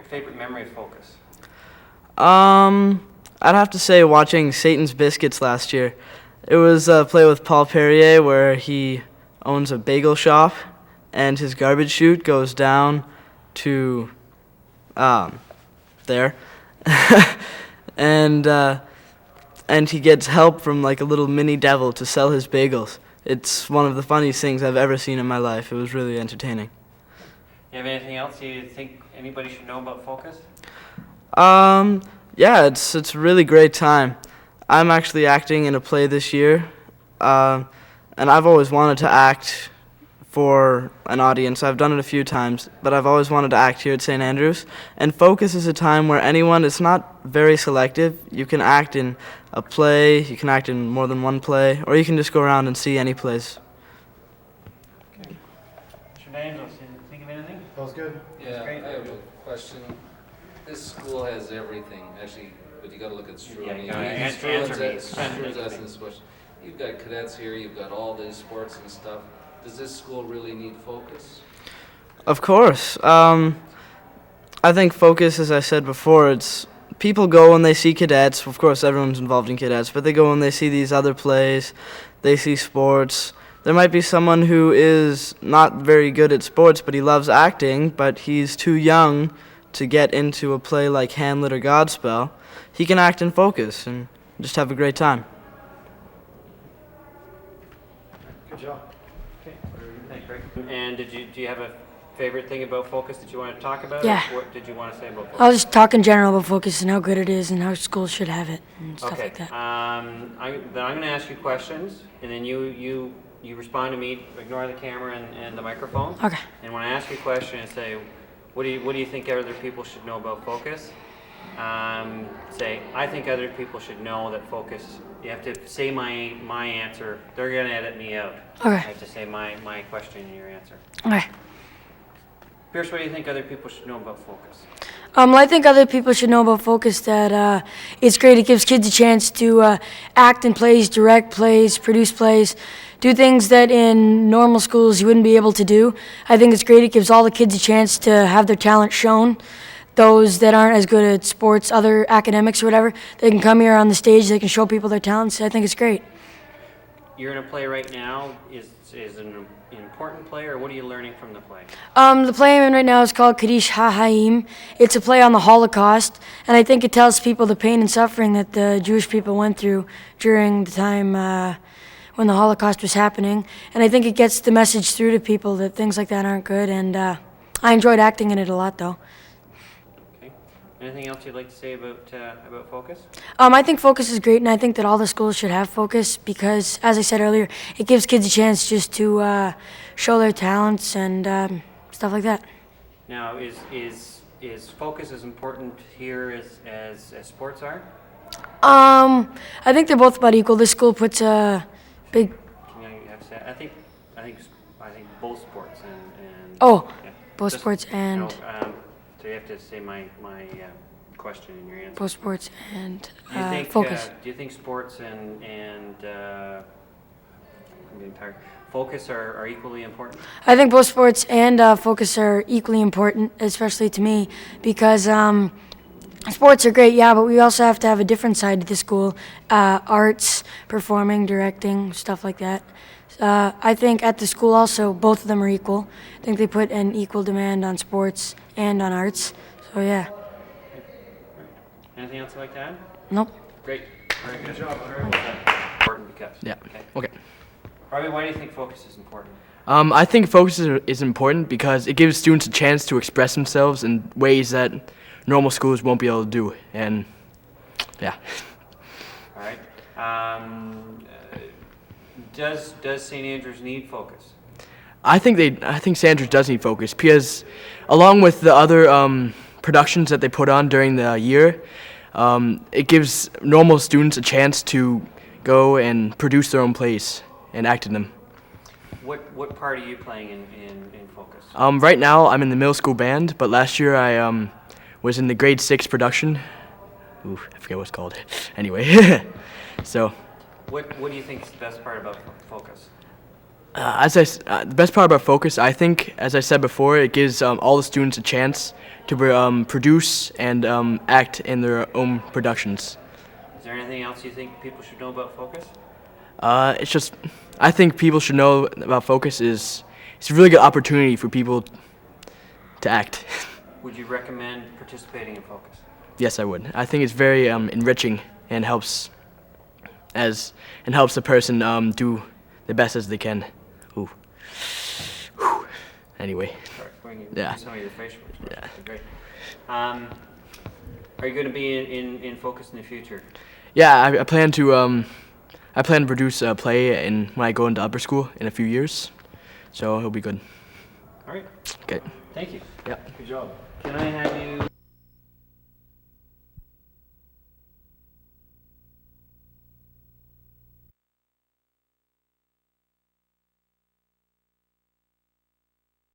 favorite memory of Focus? I'd have to say watching Satan's Biscuits last year. It was a play with Paul Perrier where he owns a bagel shop, and his garbage chute goes down to there, and he gets help from like a little mini devil to sell his bagels. It's one of the funniest things I've ever seen in my life. It was really entertaining. You have anything else you think anybody should know about Focus? Yeah, it's a really great time. I'm actually acting in a play this year, and I've always wanted to act for an audience. I've done it a few times, but I've always wanted to act here at St. Andrews. And Focus is a time where it's not very selective. You can act in a play, you can act in more than one play, or you can just go around and see any plays. Okay. Mr. Daniels, did you think of anything? That was good. Yeah, I have a question. This school has everything, actually, but you got to look at Struan's. Answer me. Struan's asking this question. You've got cadets here, you've got all these sports and stuff. Does this school really need Focus? Of course. I think Focus, as I said before, it's people go and they see cadets. Of course, everyone's involved in cadets, but they go and they see these other plays. They see sports. There might be someone who is not very good at sports, but he loves acting, but he's too young to get into a play like Hamlet or Godspell. He can act in Focus and just have a great time. Good job. Okay. Thanks, Greg. And do you have a favorite thing about Focus that you want to talk about? Yeah. What did you want to say about Focus? I'll just talk in general about Focus and how good it is and how schools should have it and stuff like that. Then I'm going to ask you questions, and then you respond to me. Ignore the camera and the microphone. Okay. And when I ask you a question, and say, what do you think other people should know about Focus? Say, I think other people should know that Focus. You have to say my answer. They're going to edit me out. Okay. I have to say my question and your answer. Okay. Pierce, what do you think other people should know about Focus? Well, I think other people should know about Focus that it's great. It gives kids a chance to act in plays, direct plays, produce plays, do things that in normal schools you wouldn't be able to do. I think it's great. It gives all the kids a chance to have their talent shown. Those that aren't as good at sports, other academics or whatever, they can come here on the stage. They can show people their talents. I think it's great. You're in a play right now. Is an important play, or what are you learning from the play? The play I'm in right now is called Kaddish HaHaim. It's a play on the Holocaust, and I think it tells people the pain and suffering that the Jewish people went through during the time when the Holocaust was happening. And I think it gets the message through to people that things like that aren't good, and I enjoyed acting in it a lot, though. Okay. Anything else you'd like to say about Focus? I think Focus is great, and I think that all the schools should have Focus because, as I said earlier, it gives kids a chance just to show their talents and stuff like that. Now, is Focus as important here as sports are? I think they're both about equal. This school puts a big. Can you have to say? I think both sports and Oh, yeah. both Just, sports and no, so you have to say my question and your answer. both sports and Do you think Focus. Do you think sports and I'm getting tired. Focus are equally important? I think both sports and Focus are equally important, especially to me, because sports are great, yeah, but we also have to have a different side to the school, arts, performing, directing, stuff like that. I think at the school also, both of them are equal. I think they put an equal demand on sports and on arts, so yeah. Anything else you'd like to add? Nope. Great. Very good job. Very well done. Important because. Yeah. Okay. Harvey, why do you think Focus is important? I think Focus is important because it gives students a chance to express themselves in ways that normal schools won't be able to do, and yeah. All right. Does St. Andrews need Focus? I think St. Andrews does need Focus because, along with the other productions that they put on during the year, it gives normal students a chance to go and produce their own plays and act in them. What part are you playing in Focus? Right now, I'm in the middle school band, but last year I was in the grade 6 production. Ooh, I forget what it's called. Anyway, so. What do you think is the best part about Focus? The best part about Focus, I think, as I said before, it gives all the students a chance to produce and act in their own productions. Is there anything else you think people should know about Focus? It's just, I think people should know about Focus is it's a really good opportunity for people to act. Would you recommend participating in Focus? Yes, I would. I think it's very enriching and helps the person do the best as they can. Ooh. Whew. Anyway. Sorry, Yeah. do some of your facial expressions. Yeah. That's great. Are you going to be in Focus in the future? Yeah, I plan to produce a play when I go into upper school in a few years, so it'll be good. All right. Okay. Thank you. Yep. Good job. Can I have you